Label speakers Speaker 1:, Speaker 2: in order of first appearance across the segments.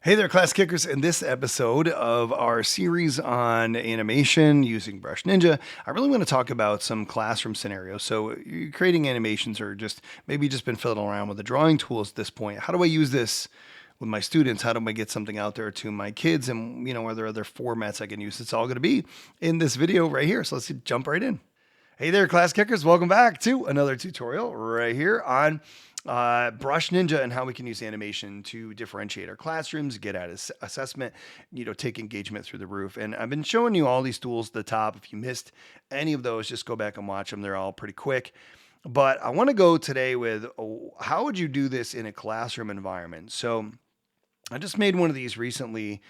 Speaker 1: Hey there, class kickers. In this episode of our series on animation using Brush.Ninja, I really want to talk about some classroom scenarios. So, you're creating animations or just maybe just been fiddling around with the drawing tools at this point. How do I use this with my students? How do I get something out there to my kids? And, are there other formats I can use? It's all going to be in this video right here. So, let's jump right in. Hey there, class kickers. Welcome back to another tutorial right here on Brush.Ninja and how we can use animation to differentiate our classrooms, get at assessment, take engagement through the roof. And I've been showing you all these tools at the top. If you missed any of those, just go back and watch them. They're all pretty quick. But I want to go today with how would you do this in a classroom environment? So I just made one of these recently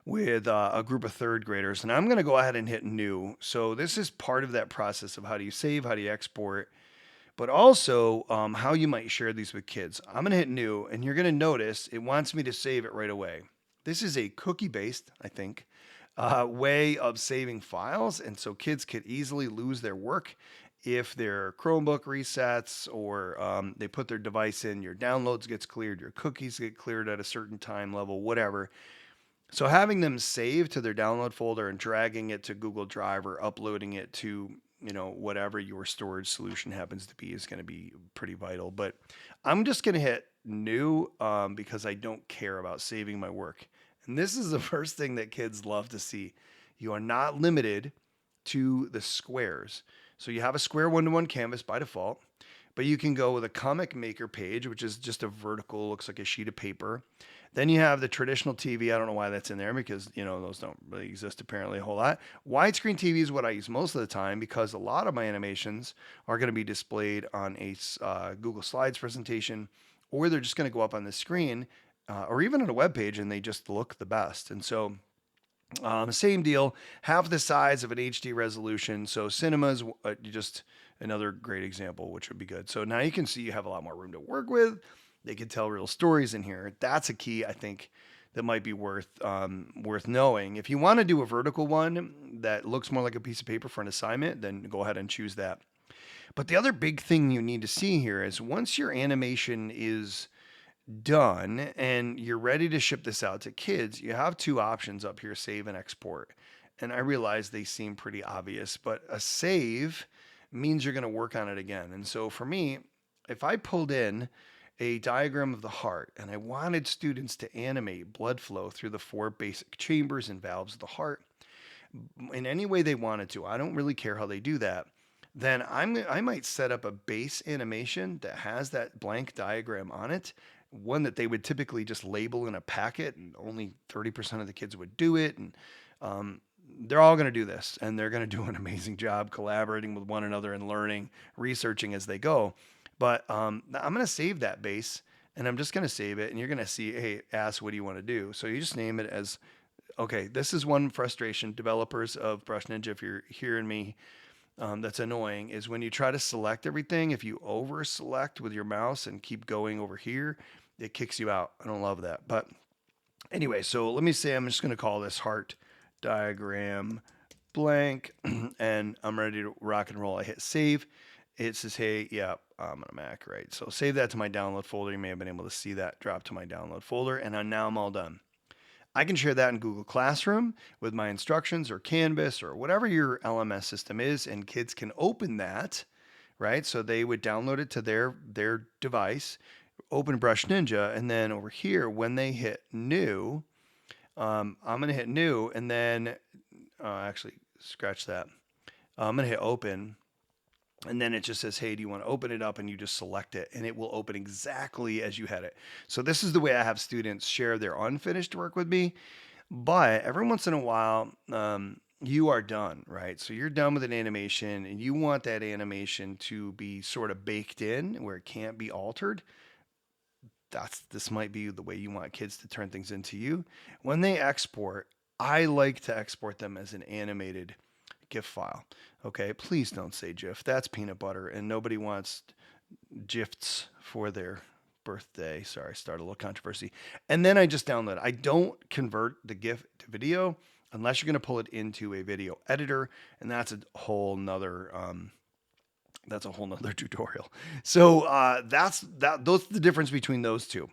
Speaker 1: with a group of third graders, and I'm going to go ahead and hit new. So this is part of that process of how do you save, how do you export, but also how you might share these with kids. I'm going to hit new, and you're going to notice it wants me to save it right away. This is a cookie-based, I think, way of saving files, and so kids could easily lose their work if their Chromebook resets or they put their device in, your downloads gets cleared, your cookies get cleared at a certain time level, whatever. So having them save to their download folder and dragging it to Google Drive or uploading it to, whatever your storage solution happens to be is going to be pretty vital. But I'm just going to hit new because I don't care about saving my work. And this is the first thing that kids love to see. You are not limited to the squares. So you have a square one-to-one canvas by default, but you can go with a comic maker page, which is just a vertical, looks like a sheet of paper. Then you have the traditional TV. I don't know why that's in there because, those don't really exist apparently a whole lot. Widescreen TV is what I use most of the time because a lot of my animations are going to be displayed on a Google Slides presentation, or they're just going to go up on the screen or even on a web page and they just look the best. And so same deal, half the size of an HD resolution. So cinema's just another great example, which would be good. So now you can see you have a lot more room to work with. They can tell real stories in here. That's a key, I think, that might be worth knowing. If you want to do a vertical one that looks more like a piece of paper for an assignment, then go ahead and choose that. But the other big thing you need to see here is once your animation is done and you're ready to ship this out to kids, you have two options up here, save and export. And I realize they seem pretty obvious, but a save means you're going to work on it again. And so for me, if I pulled in a diagram of the heart and I wanted students to animate blood flow through the four basic chambers and valves of the heart in any way they wanted to, I don't really care how they do that, then I might set up a base animation that has that blank diagram on it, one that they would typically just label in a packet, and only 30% of the kids would do it. And they're all going to do this, and they're going to do an amazing job collaborating with one another and learning, researching as they go. But I'm going to save that base, and I'm just going to save it, and you're going to see, hey, ask, what do you want to do? So you just name it as, okay, this is one frustration. Developers of Brush.Ninja, if you're hearing me, that's annoying is when you try to select everything, if you over select with your mouse and keep going over here, it kicks you out. I don't love that. But anyway, so let me say I'm just going to call this heart diagram blank and I'm ready to rock and roll. I hit save. It says, hey, yeah, I'm on a Mac, right? So save that to my download folder. You may have been able to see that drop to my download folder. And now I'm all done. I can share that in Google Classroom with my instructions or Canvas or whatever your LMS system is, and kids can open that, right? So they would download it to their device, open Brush.Ninja, and then over here, when they hit new, I'm going to hit new, and then actually scratch that. I'm going to hit open. And then it just says, hey, do you want to open it up? And you just select it and it will open exactly as you had it. So this is the way I have students share their unfinished work with me. But every once in a while, you are done, right? So you're done with an animation and you want that animation to be sort of baked in where it can't be altered. This might be the way you want kids to turn things into you. When they export, I like to export them as an animated GIF file. Okay, please don't say GIF. That's peanut butter, and nobody wants GIFs for their birthday. Sorry, start a little controversy. And then I just download it. I don't convert the GIF to video unless you're going to pull it into a video editor, and that's a whole nother tutorial. So that's the difference between those two.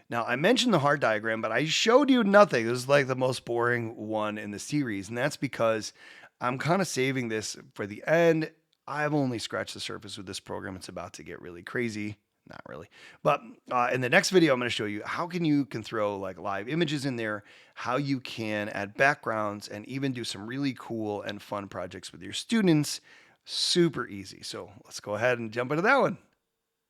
Speaker 1: Now, I mentioned the heart diagram, but I showed you nothing. This is like the most boring one in the series, and that's because I'm kind of saving this for the end. I've only scratched the surface with this program. It's about to get really crazy. Not really. But in the next video, I'm going to show you how you can throw like live images in there, how you can add backgrounds, and even do some really cool and fun projects with your students. Super easy. So let's go ahead and jump into that one.